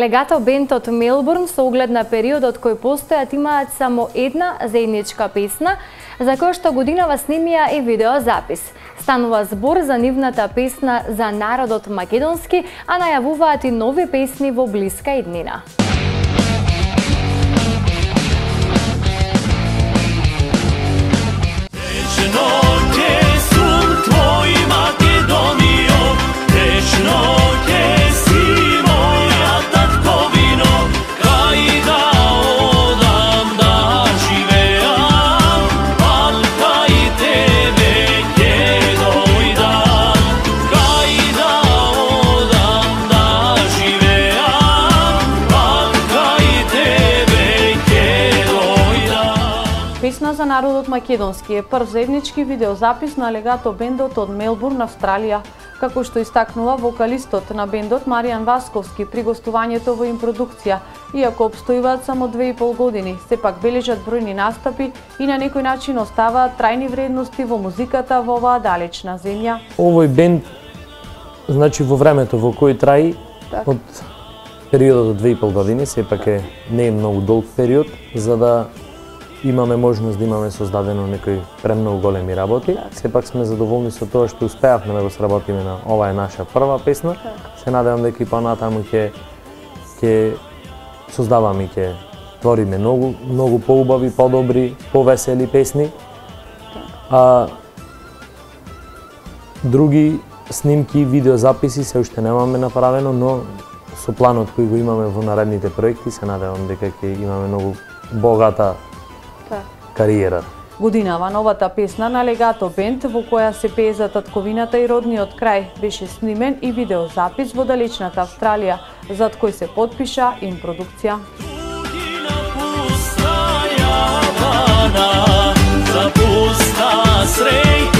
Легато бенд од Мелбурн со оглед на периодот кој постојат имаат само една заедничка песна, за која што годинава снимија и видеозапис. Станува збор за нивната песна за народот македонски, а најавуваат и нови песни во блиска иднина. Песна за народот македонски е прв заеднички видеозапис на Легато бендот од Мелбурн, Австралија, како што истакнува вокалистот на бендот Маријан Васковски при гостувањето во импродукција. Иако обстојуваат само 2,5 години, сепак бележат бројни настапи и на некој начин оставаат трајни вредности во музиката во оваа далечна земја. Овој бенд, значи во времето во кој траи, од периодот од 2,5 години, сепак не е многу долг период, за да имаме можност да имаме создадено некои премногу големи работи. Сепак сме задоволни со тоа што успеавме да го сработиме на ова е наша прва песна. Се надевам дека и понатаму ќе создаваме и ќе твориме многу поубави, подобри, повесели песни. Други снимки, видеозаписи се уште немаме направено, но со планот кој го имаме во наредните проекти се надевам дека ќе имаме многу богата кариера. Годинава новата песна на Легато бенд, во која се пее за татковината и родниот крај, беше снимен и видеозапис во далечната Австралија, зад кој се потпиша импродукција. Запуста среќа